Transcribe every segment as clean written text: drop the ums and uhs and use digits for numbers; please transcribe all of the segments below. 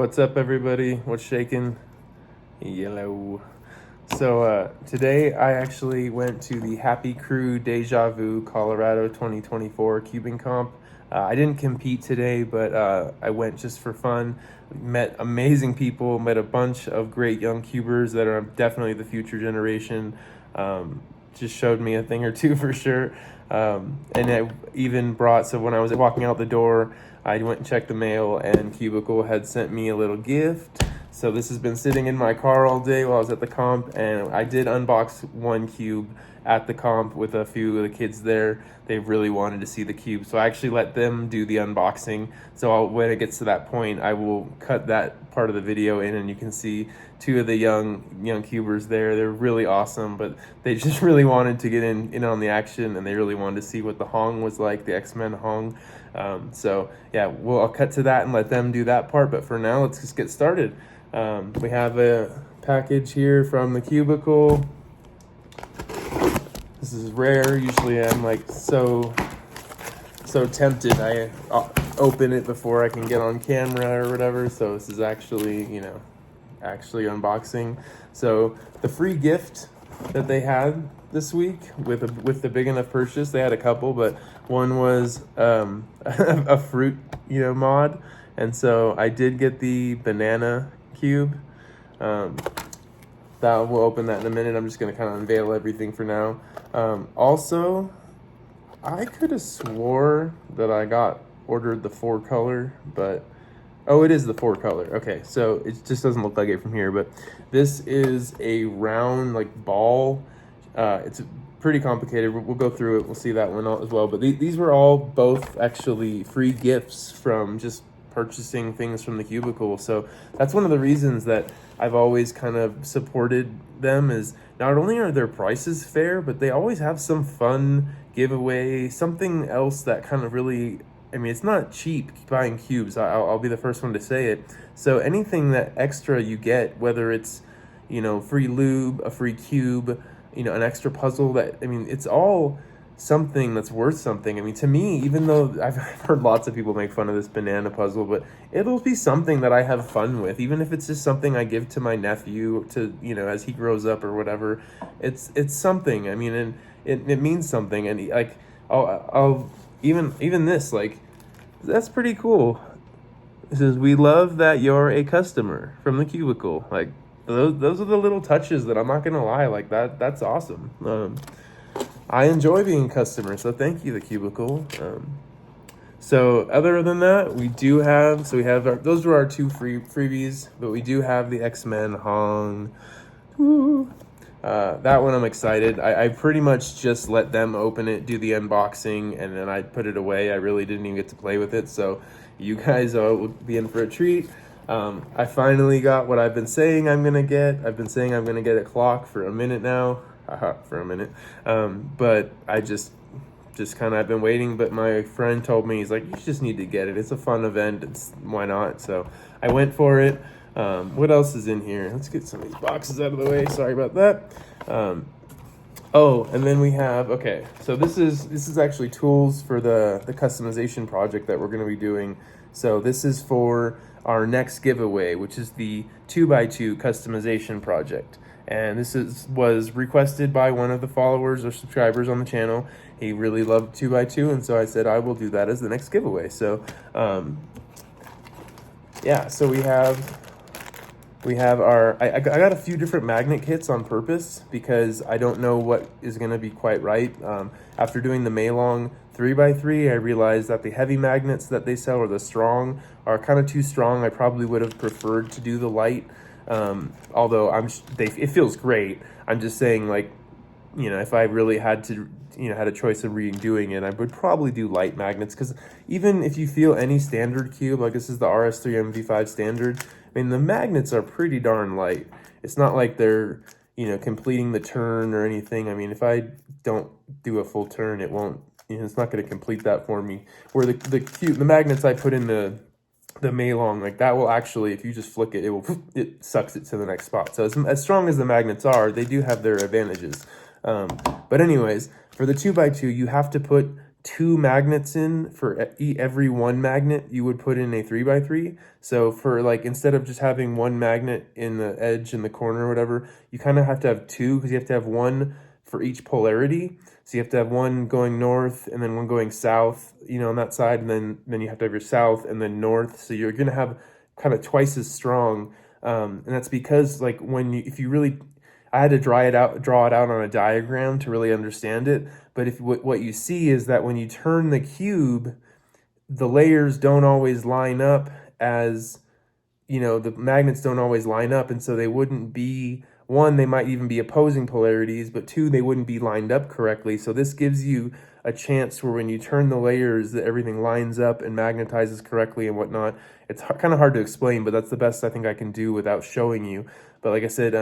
What's up, everybody? What's shaking? Yellow. So today I actually went to the Happy Crew Deja Vu Colorado 2024 cubing comp. I didn't compete today, but I went just for fun. Met amazing people, met a bunch of great young cubers that are definitely the future generation. Just showed me a thing or two for sure. And it even brought, so when I was walking out the door, I went and checked the mail, and Cubicle had sent me a little gift. So this has been sitting in my car all day while I was at the comp, and I did unbox one cube at the comp with a few of the kids there. They really wanted to see the cube, so I actually let them do the unboxing. So when it gets to that point, I will cut that part of the video in, and you can see two of the young cubers there. They're really awesome, but they just really wanted to get in on the action, and they really wanted to see what the Hong was like, the XMan Hong. So yeah, I'll cut to that and let them do that part, but for now, let's just get started. We have a package here from the Cubicle. This is rare. Usually I'm like so tempted. I'll open it before I can get on camera or whatever. So this is actually, actually unboxing. So the free gift that they had this week with the big enough purchase, they had a couple, but one was a fruit, mod. And so I did get the banana cube. We'll open that in a minute. I'm just going to kind of unveil everything for now. Also, I could have swore that I ordered the 4-color, but oh, it is the 4-color. Okay, so it just doesn't look like it from here, but this is a round ball. It's pretty complicated. We'll go through it. We'll see that one as well. But these were all both actually free gifts from just purchasing things from the Cubicle. So that's one of the reasons that I've always kind of supported them, is not only are their prices fair, but they always have some fun giveaway, something else that kind of really, it's not cheap buying cubes. I'll be the first one to say it. So anything that extra you get, whether it's, free lube, a free cube, an extra puzzle, it's all something that's worth something. To me, even though I've heard lots of people make fun of this banana puzzle, but it'll be something that I have fun with, even if it's just something I give to my nephew to, as he grows up or whatever. It's something, and it means something. And I'll even this, that's pretty cool. It says, "We love that you're a customer," from the Cubicle. Those are the little touches that I'm not gonna lie, that's awesome. I enjoy being a customer, so thank you, the Cubicle. So other than that, we have those were our two freebies, but we do have the XMan Hong. Woo. That one I'm excited. I pretty much just let them open it, do the unboxing, and then I put it away. I really didn't even get to play with it, so you guys will be in for a treat. I finally got what I've been saying I'm gonna get. I've been saying I'm gonna get a clock for a minute now. For a minute. But I just kind of, I've been waiting, but my friend told me, he's like, you just need to get it. It's a fun event. Why not? So I went for it. What else is in here? Let's get some of these boxes out of the way. Sorry about that. Oh, and then we have, okay, so this is actually tools for the customization project that we're going to be doing. So this is for our next giveaway, which is the 2x2 customization project. And this was requested by one of the followers or subscribers on the channel. He really loved 2x2, and so I said I will do that as the next giveaway. So yeah, so we have our, I got a few different magnet kits on purpose because I don't know what is going to be quite right. After doing the Maylong 3x3, I realized that the heavy magnets that they sell, or the strong, are kind of too strong. I probably would have preferred to do the light. Although it feels great. I'm just saying, if I really had to, had a choice of redoing it, I would probably do light magnets, because even if you feel any standard cube, like this is the RS3 MV5 standard, the magnets are pretty darn light. It's not like they're, completing the turn or anything. If I don't do a full turn, it won't, it's not going to complete that for me. Where the magnets I put in the Maylong, that will actually, if you just flick it, it sucks it to the next spot. So as strong as the magnets are, they do have their advantages. But anyways, for the 2x2, you have to put 2 magnets in for every 1 magnet you would put in a 3x3. So for like, instead of just having 1 magnet in the edge in the corner or whatever, you kind of have to have 2, because you have to have 1 for each polarity. So you have to have 1 going north and then 1 going south, you know, on that side, and then you have to have your south and then north. So you're gonna have kind of twice as strong, and that's because like if you really, I had to draw it out on a diagram to really understand it. But if what you see is that when you turn the cube, the layers don't always line up, as you know, the magnets don't always line up, and so they wouldn't be, one, they might even be opposing polarities, but 2, they wouldn't be lined up correctly. So this gives you a chance where when you turn the layers, that everything lines up and magnetizes correctly and whatnot. It's kind of hard to explain, but that's the best I think I can do without showing you. But like I said,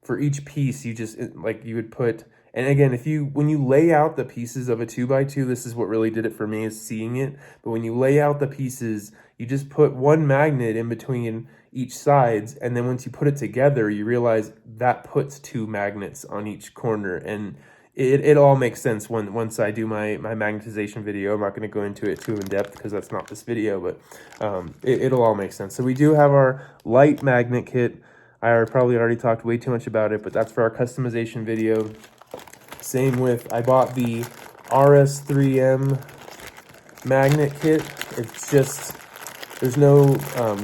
for each piece, you just, like, you would put, and again, when you lay out the pieces of a 2x2, this is what really did it for me, is seeing it. But when you lay out the pieces, you just put 1 magnet in between each sides, and then once you put it together, you realize that puts 2 magnets on each corner, and it all makes sense once I do my magnetization video. I'm not going to go into it too in depth because that's not this video, but it'll all make sense. So we do have our light magnet kit. I probably already talked way too much about it, but that's for our customization video. Same with, I bought the RS3M magnet kit. It's just, there's no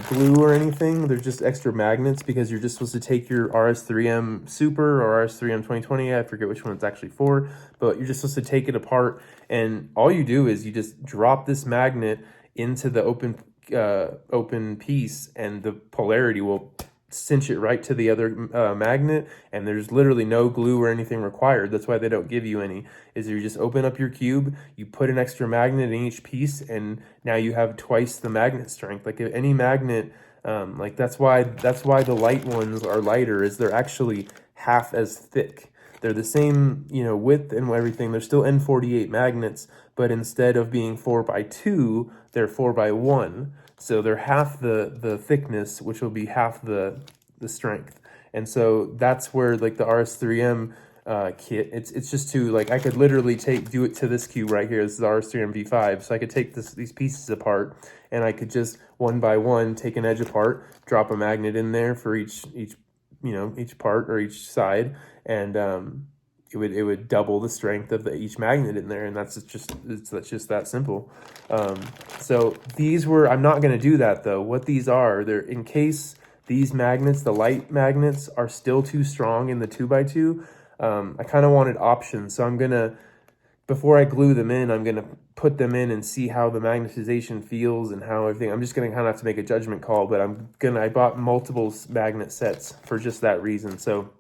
glue or anything. There's just extra magnets, because you're just supposed to take your RS3M Super or RS3M 2020, I forget which one it's actually for, but you're just supposed to take it apart, and all you do is you just drop this magnet into the open piece, and the polarity will cinch it right to the other magnet, and there's literally no glue or anything required. That's why they don't give you any, is you just open up your cube, you put an extra magnet in each piece, and now you have twice the magnet strength. Like any magnet, like that's why the light ones are lighter, is they're actually half as thick. They're the same, you know, width and everything. They're still N48 magnets, but instead of being 4x2, they're 4x1. So they're half the thickness, which will be half the strength. And so that's where, like, the RS3M kit, it's just to, like, I could literally do it to this cube right here. This is the RS3M V5. So I could take these pieces apart, and I could just 1 by 1 take an edge apart, drop a magnet in there for each part or each side, and it would double the strength of each magnet in there, and that's just that simple. So these were, I'm not going to do that though. What these are, they're in case these magnets, the light magnets, are still too strong in the 2x2. I kind of wanted options, so I'm gonna, before I glue them in, I'm gonna put them in and see how the magnetization feels and how everything. I'm just gonna kind of have to make a judgment call, but I bought multiple magnet sets for just that reason. So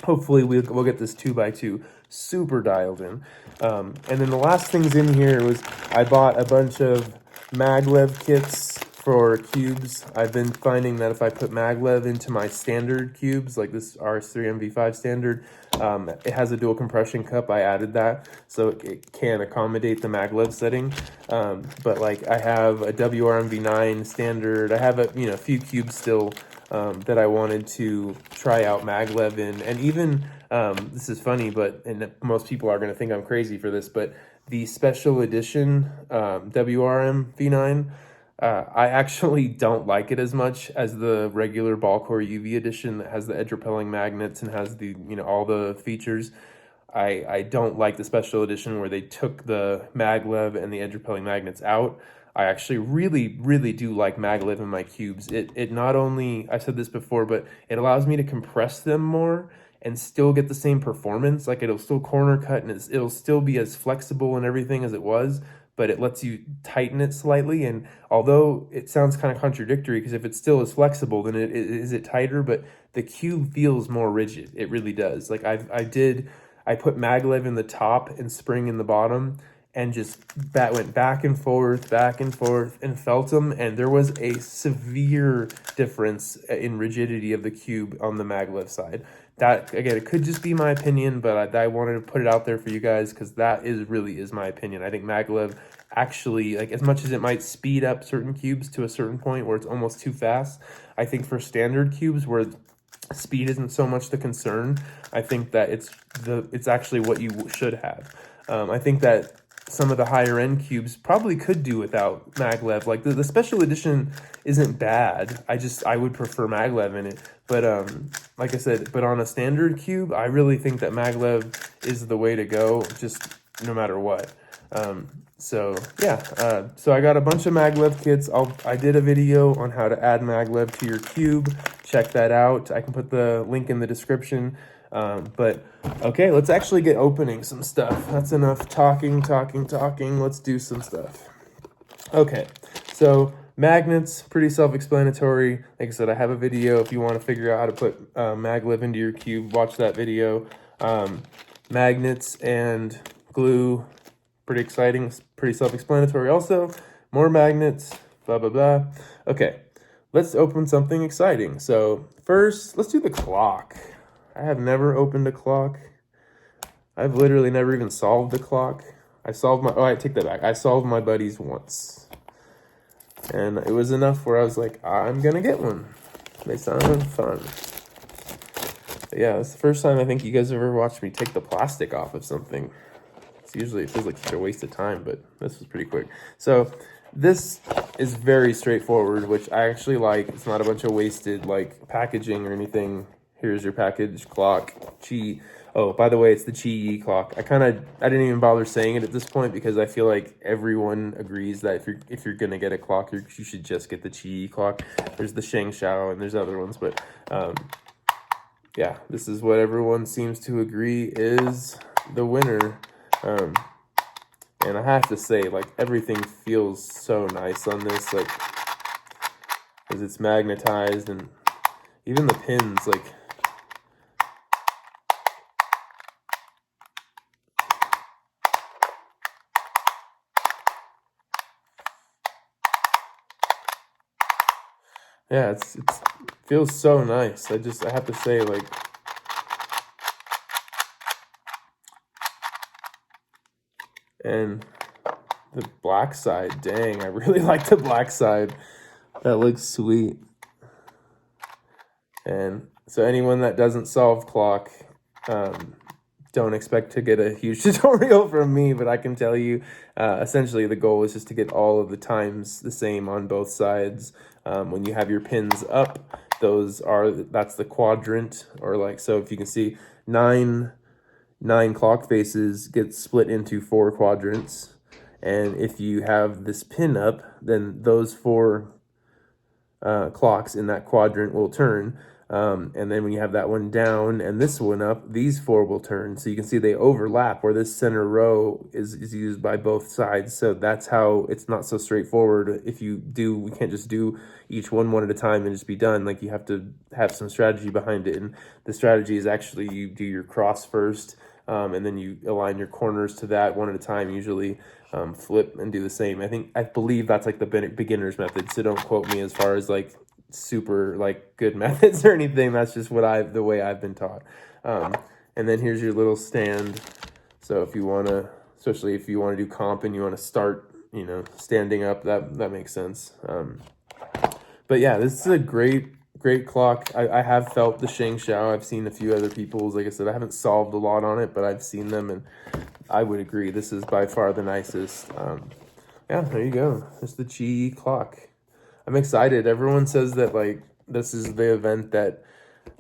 hopefully we'll get this 2x2 super dialed in. And then the last things in here was, I bought a bunch of Maglev kits for cubes. I've been finding that if I put Maglev into my standard cubes, like this RS3MV5 standard, it has a dual compression cup. I added that so it can accommodate the Maglev setting. But like, I have a WRMV9 standard. I have a few cubes still that I wanted to try out Maglev in. And even, this is funny, and most people are going to think I'm crazy for this, but the special edition WRM V9, I actually don't like it as much as the regular ball core UV edition that has the edge repelling magnets and has the, all the features. I don't like the special edition where they took the Maglev and the edge repelling magnets out. I actually really do like Maglev in my cubes. It not only, I've said this before, but it allows me to compress them more and still get the same performance. Like, it'll still corner cut, and it'll still be as flexible and everything as it was, but it lets you tighten it slightly. And although it sounds kind of contradictory, because if it's still as flexible, then is it tighter? But the cube feels more rigid. It really does. Like, I put Maglev in the top and spring in the bottom, and just that went back and forth and felt them, and there was a severe difference in rigidity of the cube on the Maglev side. That, again, it could just be my opinion, but I wanted to put it out there for you guys, because that really is my opinion. I think Maglev actually, like, as much as it might speed up certain cubes to a certain point where it's almost too fast, I think for standard cubes where speed isn't so much the concern, I think that it's actually what you should have. I think that some of the higher end cubes probably could do without maglev. Like the special edition isn't bad. I would prefer maglev in it. But like I said, but on a standard cube, I really think that maglev is the way to go, just no matter what. So yeah, so I got a bunch of maglev kits. I did a video on how to add maglev to your cube. Check that out. I can put the link in the description. But okay, let's actually get opening some stuff. That's enough talking. Let's do some stuff. Okay, so magnets, pretty self-explanatory. Like I said, I have a video if you want to figure out how to put maglev into your cube. Watch that video. Magnets and glue, pretty exciting, pretty self-explanatory also. More magnets, blah, blah, blah. Okay, let's open something exciting. So first, let's do the clock. I have never opened a clock. I've literally never even solved the clock. I take that back. I solved my buddy's once. And it was enough where I was like, I'm gonna get one. They sound fun. But yeah, it's the first time I think you guys ever watched me take the plastic off of something. It feels like such a waste of time, but this was pretty quick. So this is very straightforward, which I actually like. It's not a bunch of wasted like packaging or anything. Here's your package clock. Oh, by the way, it's the QiYi Clock. I didn't even bother saying it at this point because I feel like everyone agrees that if you're gonna get a clock, you should just get the QiYi Clock. There's the Sheng Shao and there's other ones, but yeah, this is what everyone seems to agree is the winner. And I have to say, like, everything feels so nice on this, like, because it's magnetized, and even the pins, like, yeah, it feels so nice. I have to say, like, and the black side, dang, I really like the black side. That looks sweet. And so anyone that doesn't solve clock, don't expect to get a huge tutorial from me, but I can tell you, essentially the goal is just to get all of the times the same on both sides. When you have your pins up, that's the quadrant, or like, so if you can see, nine clock faces get split into 4 quadrants, and if you have this pin up, then those 4 clocks in that quadrant will turn, and then when you have that one down and this one up, these 4 will turn. So you can see they overlap, where this center row is used by both sides. So that's how it's not so straightforward. We can't just do each one at a time and just be done. Like, you have to have some strategy behind it, and the strategy is actually you do your cross first, and then you align your corners to that one at a time, usually. Flip and do the same. I believe that's like the beginner's method, so don't quote me as far as like super like good methods or anything. That's just the way I've been taught. And then here's your little stand. So if you want to, especially if you want to do comp and you want to start, standing up, that makes sense. But yeah, this is a great clock. I have felt the Sheng Shao. I've seen a few other people's. Like I said, I haven't solved a lot on it, but I've seen them, and I would agree this is by far the nicest. Yeah, there you go. It's the QiYi Clock. I'm excited. Everyone says that, like, this is the event that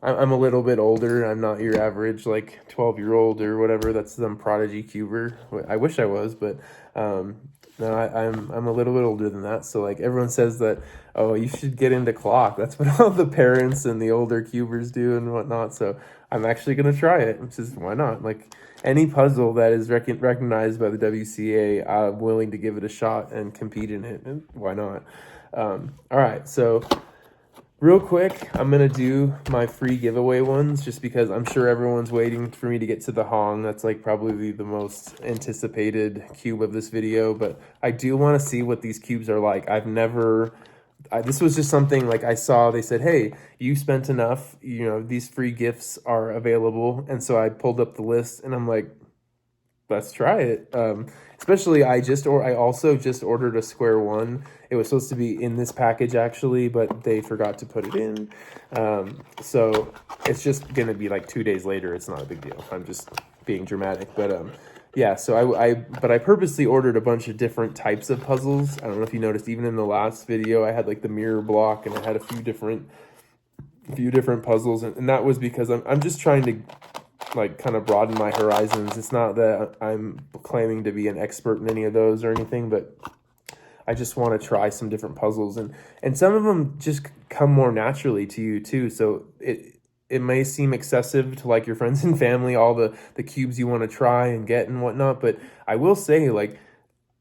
I'm a little bit older. I'm not your average, like, 12-year-old or whatever. That's some prodigy cuber. I wish I was, but no, I'm a little bit older than that. So, like, everyone says that, oh, you should get into clock. That's what all the parents and the older cubers do and whatnot. So I'm actually going to try it, which is, why not? Like, any puzzle that is recognized by the WCA, I'm willing to give it a shot and compete in it. And why not? All right, so real quick, I'm going to do my free giveaway ones just because I'm sure everyone's waiting for me to get to the Hong. That's like probably the most anticipated cube of this video, but I do want to see what these cubes are like. This was just something like I saw, they said, hey, you spent enough, these free gifts are available. And so I pulled up the list and I'm like, let's try it. Especially I also just ordered a square one. It was supposed to be in this package actually, but they forgot to put it in. So it's just going to be like 2 days later. It's not a big deal. I'm just being dramatic, but yeah, so but I purposely ordered a bunch of different types of puzzles. I don't know if you noticed, even in the last video, I had like the mirror block, and I had a few different puzzles, and that was because I'm just trying to like kind of broaden my horizons. It's not that I'm claiming to be an expert in any of those or anything, but I just want to try some different puzzles, and some of them just come more naturally to you too. So it may seem excessive to like your friends and family, all the cubes you want to try and get and whatnot, but I will say, like,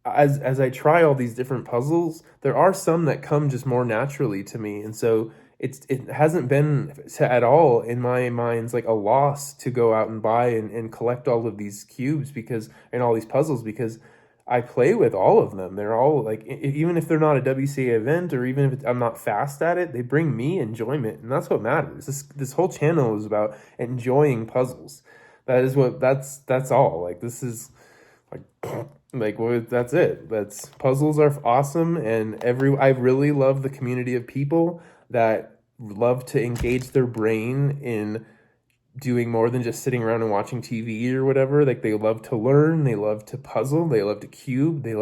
as I try all these different puzzles, there are some that come just more naturally to me, and so it hasn't been at all in my mind's like a loss to go out and buy and collect all of these cubes and all these puzzles, because I play with all of them. They're all like, even if they're not a WCA event, or even if I'm not fast at it, they bring me enjoyment, and that's what matters. This whole channel is about enjoying puzzles. That's all. Like, this is like well, that's it. Puzzles are awesome, and I really love the community of people that love to engage their brain in doing more than just sitting around and watching TV or whatever. Like, they love to learn, they love to puzzle, they love to cube, they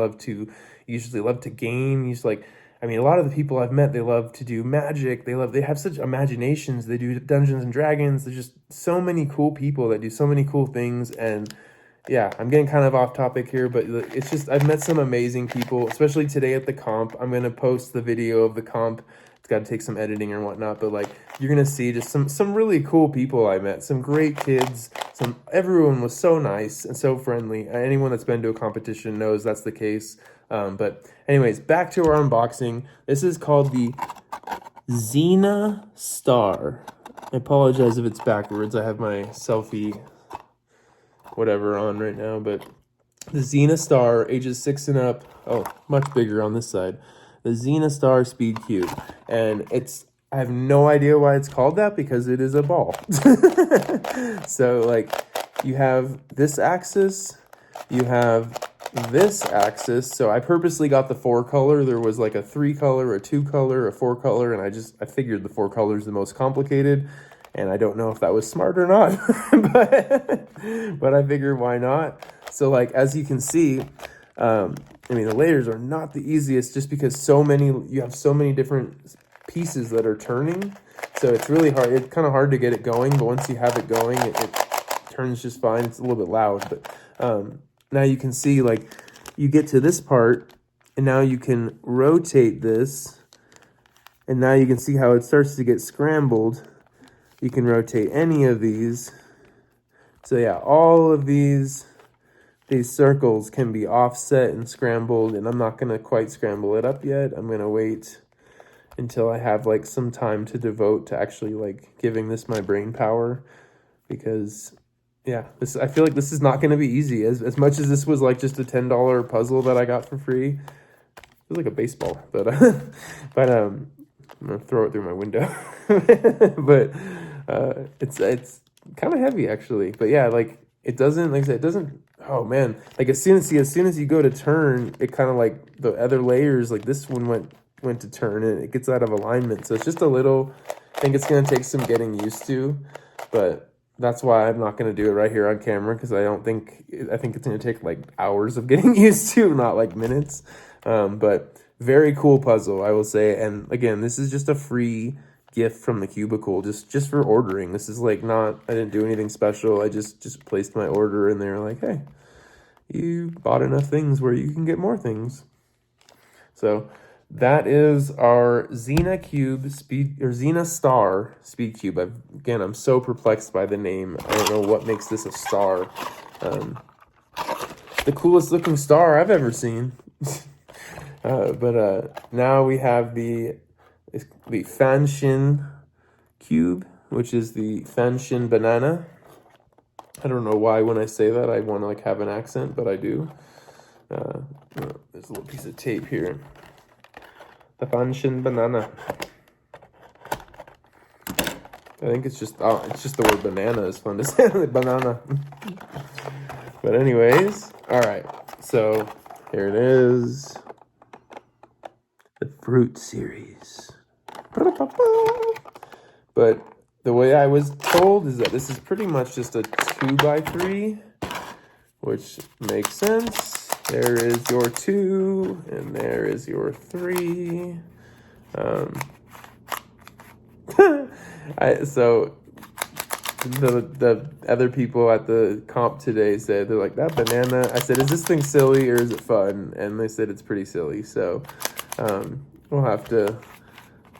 usually love to game. I mean, a lot of the people I've met, they love to do magic. They have such imaginations. They do Dungeons and Dragons. There's just so many cool people that do so many cool things. And yeah, I'm getting kind of off topic here, but it's just, I've met some amazing people, especially today at the comp. I'm going to post the video of the comp. It's got to take some editing or whatnot, but like, you're going to see just some really cool people I met, some great kids, everyone was so nice and so friendly. Anyone that's been to a competition knows that's the case. But anyways, back to our unboxing. This is called the Zena Star. I apologize if it's backwards. I have my selfie whatever on right now, but the Zena Star, ages 6 and up. Oh, much bigger on this side. The Zena Star Speed Cube, and I have no idea why it's called that, because it is a ball. So like, you have this axis, you have this axis. So I purposely got the 4-color. There was like a 3-color, a 2-color, a 4-color, and I figured the 4-color is the most complicated. And I don't know if that was smart or not, but I figured why not. So like, as you can see, I mean, the layers are not the easiest, just because you have so many different pieces that are turning. So it's really hard. It's kind of hard to get it going, but once you have it going, it turns just fine. It's a little bit loud, but now you can see, like, you get to this part, and now you can rotate this, and now you can see how it starts to get scrambled. You can rotate any of these. So yeah, all of these circles can be offset and scrambled, and I'm not going to quite scramble it up yet. I'm going to wait until I have like some time to devote to actually like giving this my brain power, because yeah, I feel like this is not going to be easy. As much as this was like just a $10 puzzle that I got for free. It was like a baseball, but I'm gonna throw it through my window. But it's kind of heavy actually. But yeah, like, it doesn't, like I said, it doesn't. Oh man, like as soon as you go to turn, it kind of like the other layers, like this one went to turn, and it gets out of alignment. So it's just a little. I think it's gonna take some getting used to, but that's why I'm not gonna do it right here on camera, because I think it's gonna take like hours of getting used to, not like minutes. But very cool puzzle, I will say. And again, this is just a free gift from the cubicle, just for ordering. This is like I didn't do anything special. I just placed my order, and they're like, hey, you bought enough things where you can get more things. So that is our Zena Zena Star Speed Cube. I'm so perplexed by the name. I don't know what makes this a star. The coolest looking star I've ever seen. But now we have the Fenin Cube, which is the Fenin Banana. I don't know why when I say that I want to like have an accent, but I do. There's a little piece of tape here. The Fenin Banana. I think it's just the word banana is fun to say. Banana. But anyways, all right. So here it is. The fruit series. But the way I was told is that this is pretty much just a 2x3 which makes sense. There is your 2, and there is your 3. So the other people at the comp today said, they're like, that banana. I said, is this thing silly or is it fun? And they said it's pretty silly. So we'll have to.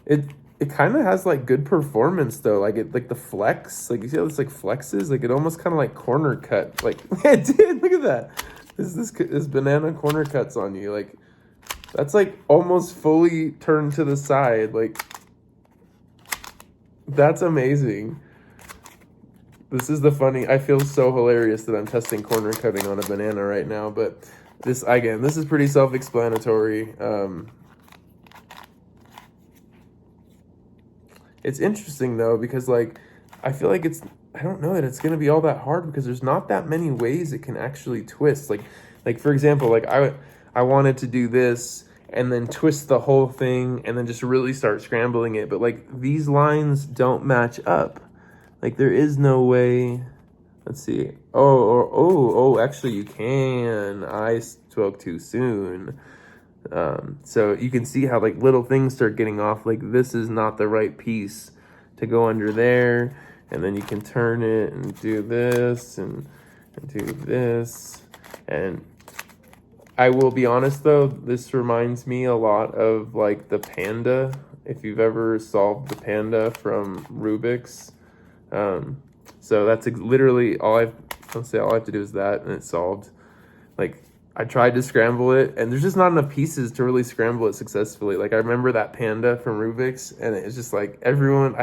It kind of has like good performance though. Like like the flex. Like you see how this like flexes. Like it almost kind of like corner cut. Like it did. Look at that. This banana corner cuts on you. Like that's like almost fully turned to the side. Like that's amazing. This is the funny. I feel so hilarious that I'm testing corner cutting on a banana right now. But this is pretty self-explanatory. It's interesting though because like I feel like I don't know that it's gonna be all that hard because there's not that many ways it can actually twist. Like for example, like I wanted to do this and then twist the whole thing and then just really start scrambling it, but like these lines don't match up. Like there is no way. Let's see. Oh, actually you can. I spoke too soon. So you can see how like little things start getting off. Like this is not the right piece to go under there. And then you can turn it and do this and do this. And I will be honest though, this reminds me a lot of like the panda. If you've ever solved the panda from Rubik's. So that's literally all I have to do is that and it's solved. Like I tried to scramble it and there's just not enough pieces to really scramble it successfully. Like I remember that panda from Rubik's and it's just like I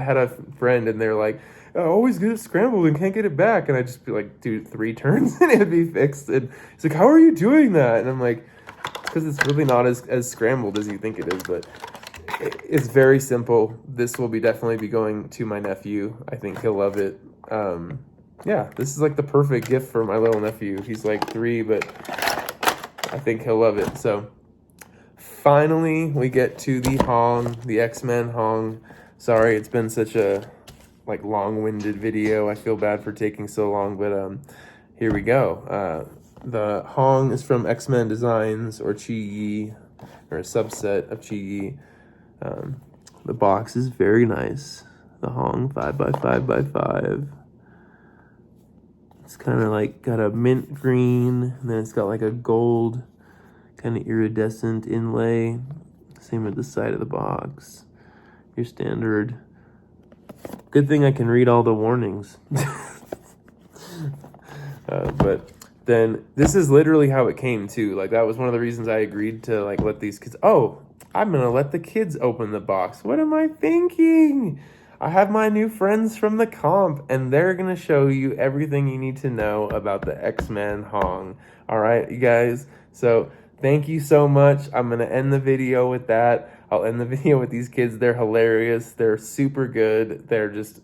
had a friend and they're like, I always get it scrambled and can't get it back. And I just be like, do 3 turns and it'd be fixed. And he's like, how are you doing that? And I'm like, because it's really not as scrambled as you think it is, but it's very simple. This will definitely be going to my nephew. I think he'll love it. Yeah, this is like the perfect gift for my little nephew. He's like 3, but I think he'll love it. So finally we get to the Hong, the XMan Hong. Sorry, it's been such a like long-winded video. I feel bad for taking so long, but here we go. The Hong is from XMan Designs or QiYi, or a subset of QiYi. The box is very nice. The Hong 5x5x5. It's kind of like got a mint green, and then it's got like a gold kind of iridescent inlay. Same at the side of the box. Your standard. Good thing I can read all the warnings. But then this is literally how it came too. Like that was one of the reasons I agreed to like let these kids. Oh, I'm gonna let the kids open the box. What am I thinking? I have my new friends from the comp, and they're going to show you everything you need to know about the XMan Hong. All right, you guys? So thank you so much. I'm going to end the video with that. I'll end the video with these kids. They're hilarious. They're super good. They're just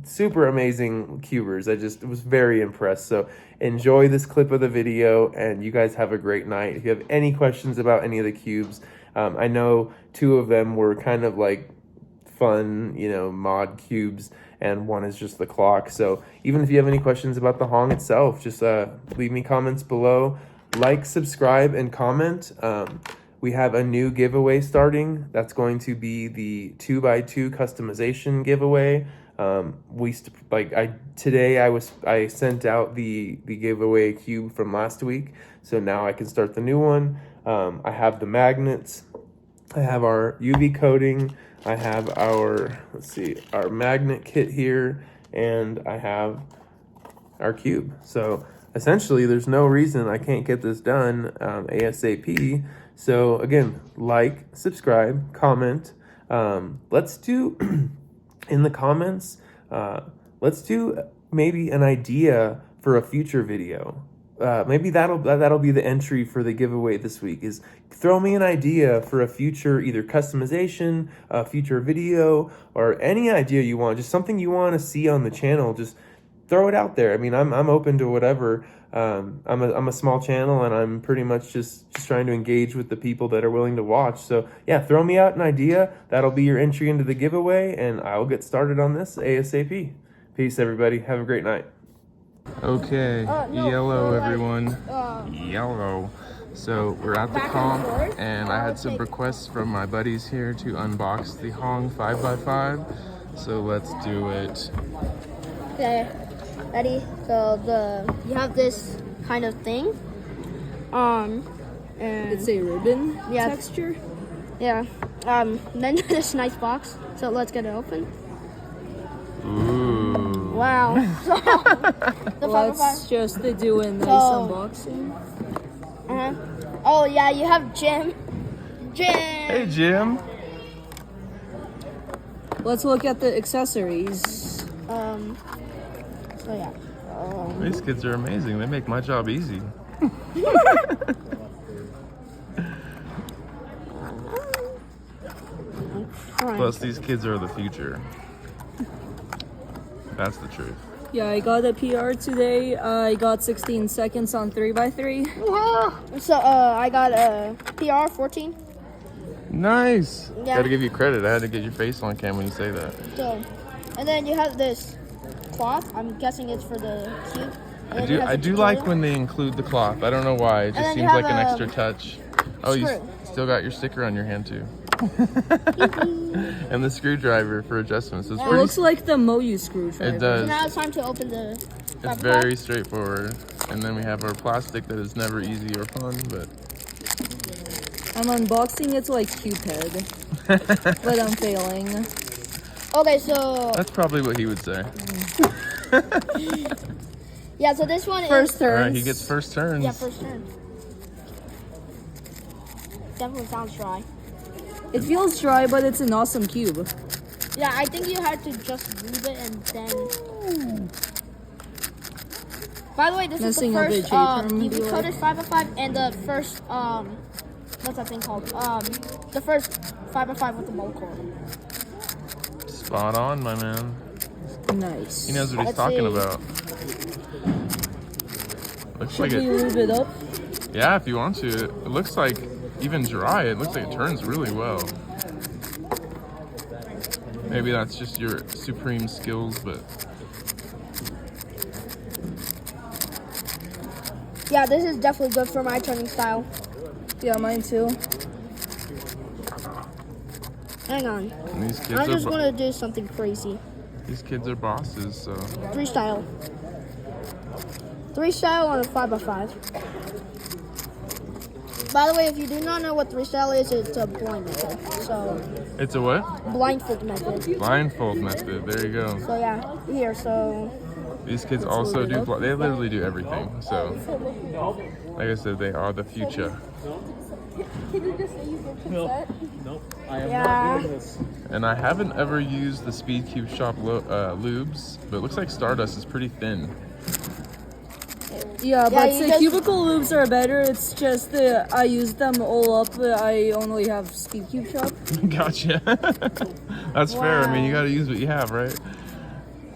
super amazing cubers. I was very impressed. So enjoy this clip of the video, and you guys have a great night. If you have any questions about any of the cubes, I know 2 of them were kind of like fun, mod cubes, and 1 is just the clock. So even if you have any questions about the Hong itself, just leave me comments below. Like, subscribe, and comment. We have a new giveaway starting. That's going to be the 2x2 customization giveaway. Today I sent out the giveaway cube from last week, so now I can start the new one. I have the magnets. I have our UV coating. I have our magnet kit here, and I have our cube. So essentially, there's no reason I can't get this done ASAP. So again, like, subscribe, comment. Let's do in the comments. Let's do maybe an idea for a future video. Maybe that'll be the entry for the giveaway this week. Is throw me an idea for a future either customization, a future video, or any idea you want. Just something you want to see on the channel. Just throw it out there. I mean, I'm open to whatever. I'm a small channel, and I'm pretty much just trying to engage with the people that are willing to watch. So yeah, throw me out an idea. That'll be your entry into the giveaway, and I'll get started on this ASAP. Peace, everybody. Have a great night. Okay, No, yellow, like, everyone. Yellow. So we're at the Back and comp, forth. and I had some requests from my buddies here to unbox the Hong 5x5. So let's do it. Okay, ready? So you have this kind of thing. And It's a ribbon texture. Yeah. Then this nice box. So let's get it open. Ooh. Wow. The Let's just do a nice unboxing. Oh yeah, you have Jim. Hey, Jim. Let's look at the accessories. So yeah. These kids are amazing. They make my job easy. Plus, these kids are the future. That's the truth. Yeah, I got a PR today. I got 16 seconds on 3x3. So I got a PR 14. Nice. Yeah. Gotta give you credit. I had to get your face on cam when you say that. So, and then you have this cloth. I'm guessing it's for the cube. I do like when they include the cloth. I don't know why. It just then you seems like have, an extra touch. Oh, you screw. still got your sticker on your hand too. And the screwdriver for adjustments. It's It pretty. looks like the Moyu screwdriver. It So does. now it's time to open the. It's very straightforward. And then we have our plastic that is never easy or fun, but I'm unboxing it like Cupid, but I'm failing. Okay, so that's probably what he would say. yeah, so this one First is turn. All right, he gets first turns. yeah, first turn. Definitely sounds dry. It feels dry, but it's an awesome cube. Yeah, I think you had to just lube it and then. By the way, this Messing is up the the first J-perm DV dealer. coated 5x5 and the first what's that thing called? The first 5x5 with the mold core. Spot on, my man. Nice. He knows what he's Let's talking see. about. Looks Should like we it. lube it up? Yeah, if you want to. It looks like even dry. It looks like it turns really well. Maybe that's just your supreme skills, but Yeah, this is definitely good for my turning style. Yeah, mine too. Hang on. and these kids I'm just are gonna do something crazy. these kids are bosses. So 3-style. 3-style on a 5x5. By the way, if you do not know what 3-style is, it's a blind method. So, it's a what? blindfold method. Blindfold method. There you go. So yeah, here, so. These kids also do. They literally do everything. So, like I said, they are the future. Yeah. And I haven't ever used the Speed Cube Shop lubes, but it looks like Stardust is pretty thin. Yeah, but you the just- cubicle lubes are better. It's just I use them all up. I only have Speed Cube Shop. Gotcha. That's fair. I mean, you got to use what you have, right?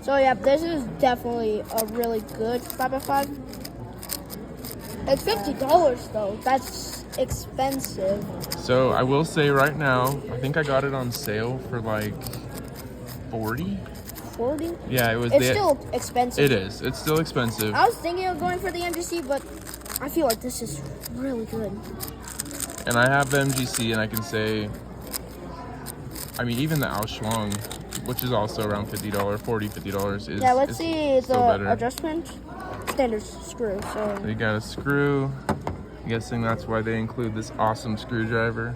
So yeah, this is definitely a really good 5x5. It's $50 though. That's expensive. So I will say right now, I think I got it on sale for like 40. 40? Yeah, it was. It's still expensive. It is. It's still expensive. I was thinking of going for the MGC, but I feel like this is really good. And I have the MGC, and I can say, I mean, even the Auschwang, which is also around $50, $50 is. Yeah, let's is see still the better. adjustment. Standard screw. So You got a screw. I'm guessing that's why they include this awesome screwdriver.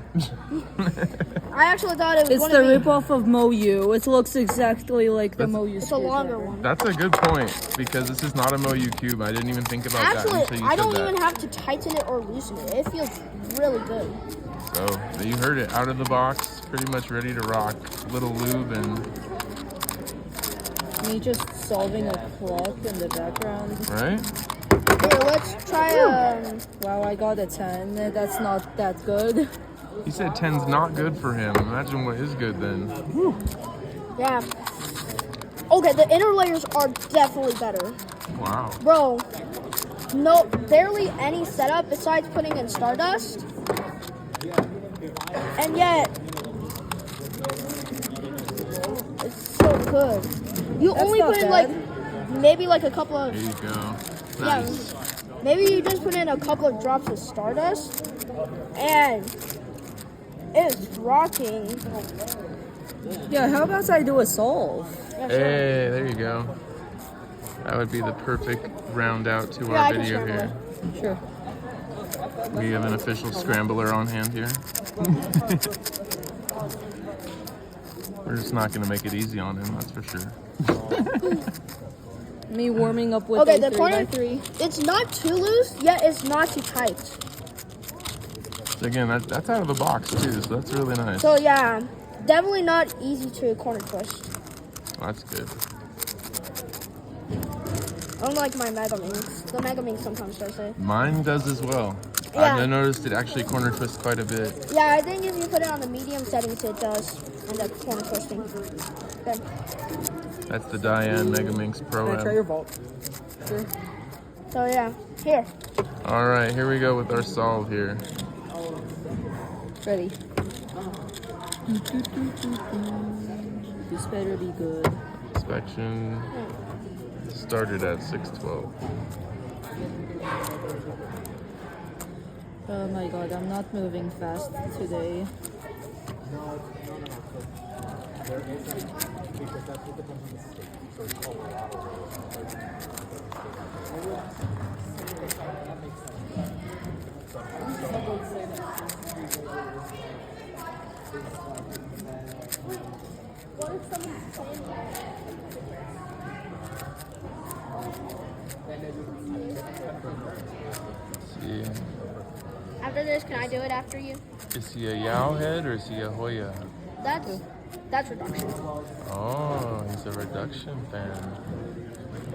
I actually thought it was It's going the to be. rip-off of Moyu. It looks exactly like the Moyu It's a longer screwdriver. one. That's a good point, because this is not a Moyu cube. I didn't even think about that until Actually, you I said don't that. even have to tighten it or loosen it. It feels really good. So you heard it, out of the box, pretty much ready to rock. Little lube and Me just solving a clock in the background. right. Here, let's try. Wow, I got a 10. That's not that good. He said 10's not good for him. Imagine what is good then. Yeah. Okay, the inner layers are definitely better. Wow. Bro, no, barely any setup besides putting in Stardust. And yet, it's so good. You That's only not put in like bad. maybe like a couple of There you go. yeah, Nice. maybe you just put in a couple of drops of Stardust, and it's rocking. Yeah, how about I do a solve? Yeah, sure. Hey, there you go. That would be the perfect round out to Yeah, our I can video scramble here. Sure. We have an official scrambler on hand here. We're just not going to make it easy on him, that's for sure. Me warming up with Okay, a the 3x3. corner 3. It's not too loose, yet it's not too tight. So again, that's out of the box too, so that's really nice. So yeah, definitely not easy to corner twist. That's good. Unlike my Mega Minx. The Mega Minx sometimes does it. Mine does as well. Yeah. I've noticed it actually corner twists quite a bit. Yeah, I think if you put it on the medium settings, it does end up corner twisting. Okay. That's the Diane Mega Minx Pro Can I try M. your vault? Sure. So yeah, here. All right, here we go with our solve here. Ready. This better be good. Inspection started at 612. Oh my god, I'm not moving fast today. See, After this, can I do it after you? is he a Yao head or is he a Hoya? That's reduction. Oh, he's a reduction fan.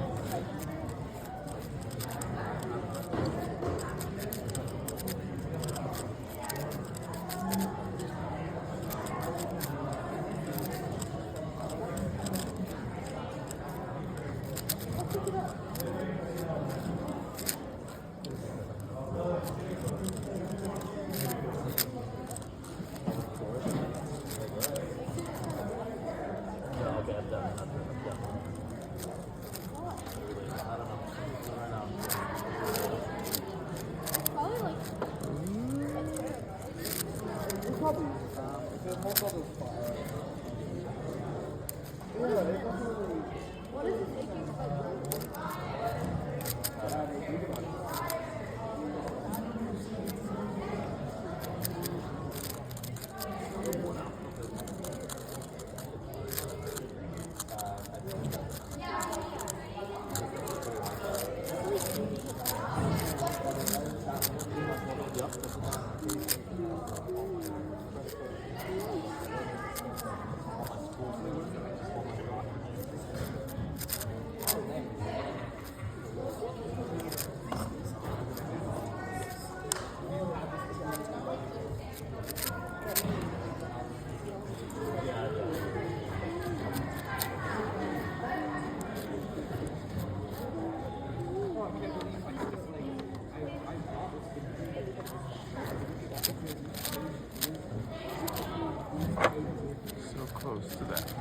So close to that.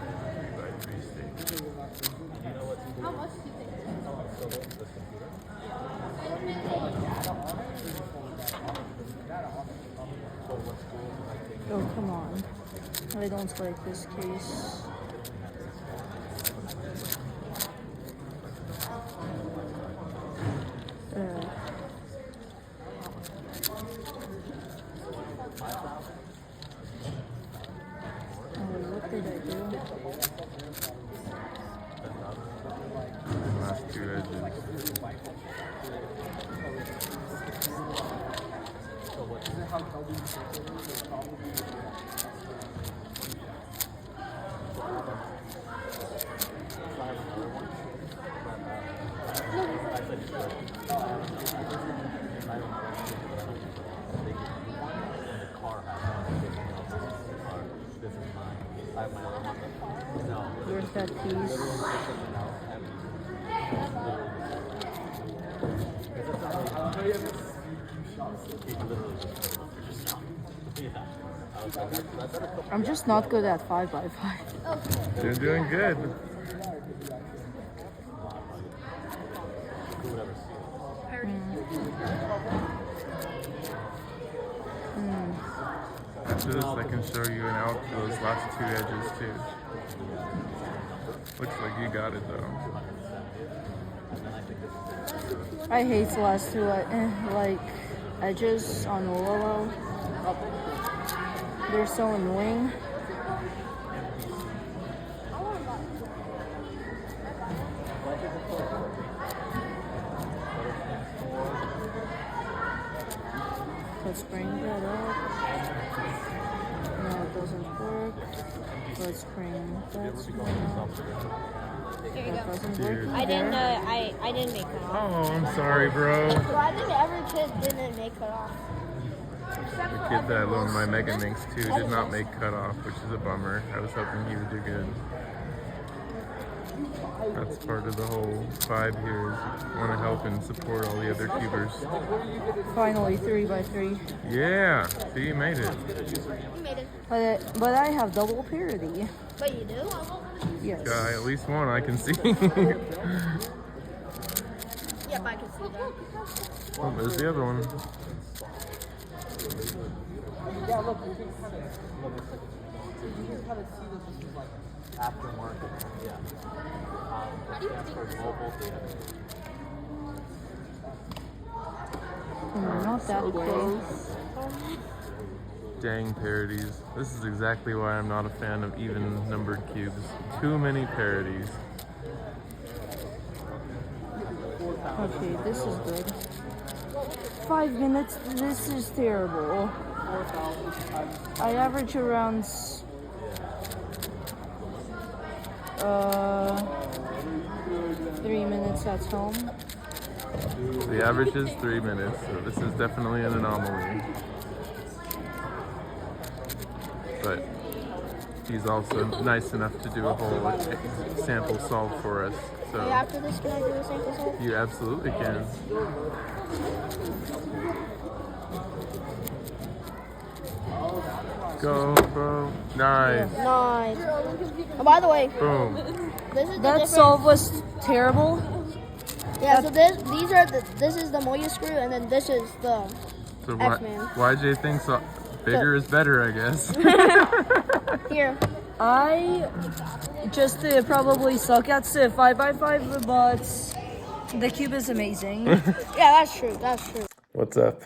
How much do you think? Oh, come on. I don't like this case. What did I do? Last two edges. Where's that piece? I'm just not good at 5x5. You're doing good. After this, I can show you an out to those last two edges too. Looks like you got it though. I hate the last two like edges on Ololo. They're so annoying. Let's bring that up. No, it doesn't work. Let's bring that up. Here you That go. doesn't work I didn't. either. I didn't make it off. Oh, I'm sorry, bro. So I think every kid didn't make it off. The kid that I loaned my Mega Minx to did not make cutoff, which is a bummer. I was hoping he would do good. That's part of the whole vibe here, is want to help and support all the other cubers. Finally, 3x3. Yeah, see, you made it. You made it. But I have double parity. But you do? Yes. At least one I can see. Yep, I can see that. Oh, there's the other one. Yeah, look, you can kind of see this is like aftermarket. Yeah. For mobile data. Not that close. Dang parodies. This is exactly why I'm not a fan of even numbered cubes. Too many parodies. Okay, this is good. 5 minutes, this is terrible. I average around 3 minutes at home. The average is 3 minutes, so this is definitely an anomaly. But he's also nice enough to do a whole sample solve for us. So After this, can I do a sample solve? you absolutely can. Go, bro. Nice. Nice. Oh, by the way, Boom. this is the That difference. solve was terrible. Yeah, so this is the Moya screw, and then this is the So XMan. YJ thinks bigger is better, I guess. here. I just probably suck at 5x5, but the cube is amazing. Yeah, that's true. That's true. What's up?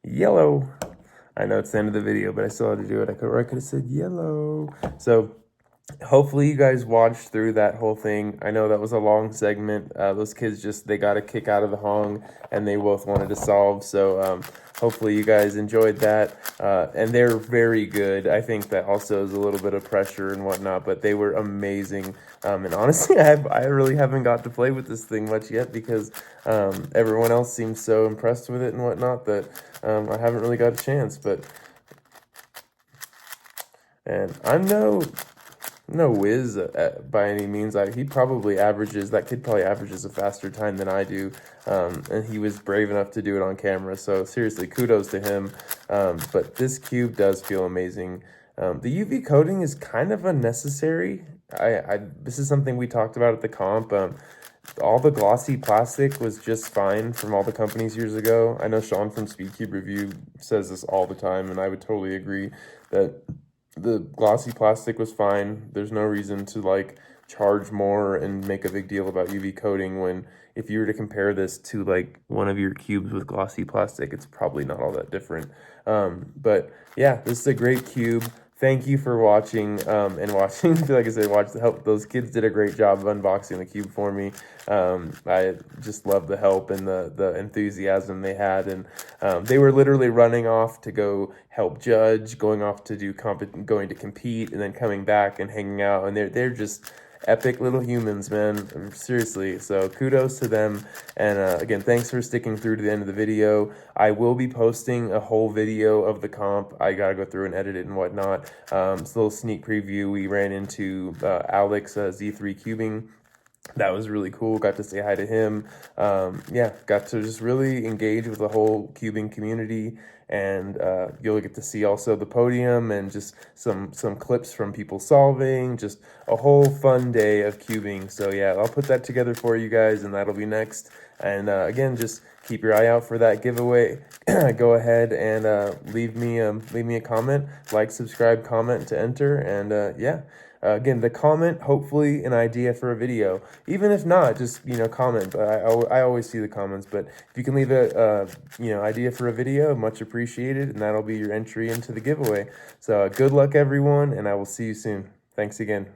Yellow. I know it's the end of the video, but I still had to do it. I could have said yellow. So hopefully you guys watched through that whole thing. I know that was a long segment. Those kids they got a kick out of the Hong, and they both wanted to solve. So hopefully you guys enjoyed that. And they're very good. I think that also is a little bit of pressure and whatnot, but they were amazing. And honestly, I really haven't got to play with this thing much yet because everyone else seems so impressed with it and whatnot that I haven't really got a chance. And I'm no whiz by any means. That kid probably averages a faster time than I do, and he was brave enough to do it on camera, so seriously, kudos to him. But this cube does feel amazing. The UV coating is kind of unnecessary. This is something we talked about at the comp. All the glossy plastic was just fine from all the companies years ago. I know Sean from SpeedCube Review says this all the time, and I would totally agree that the glossy plastic was fine. There's no reason to charge more and make a big deal about UV coating when if you were to compare this to one of your cubes with glossy plastic, it's probably not all that different. But yeah, this is a great cube. Thank you for watching and watching. Like I said, watch the help. Those kids did a great job of unboxing the cube for me. I just love the help and the enthusiasm they had, and they were literally running off to go help judge, going off to going to compete, and then coming back and hanging out. And they're just epic little humans, man. Seriously. So kudos to them. And again, thanks for sticking through to the end of the video. I will be posting a whole video of the comp. I gotta go through and edit it and whatnot. It's a little sneak preview. We ran into Alex Z3 cubing. that was really cool. Got to say hi to him. Yeah, got to just really engage with the whole cubing community, and you'll get to see also the podium and just some clips from people solving. Just a whole fun day of cubing. So yeah, I'll put that together for you guys, and that'll be next. And again, just keep your eye out for that giveaway. Go ahead and leave me a comment, like, subscribe, comment to enter, and yeah. Again, the comment, hopefully an idea for a video. Even if not, just, comment. I always see the comments, but if you can leave a, idea for a video, much appreciated, and that'll be your entry into the giveaway. So good luck, everyone, and I will see you soon. Thanks again.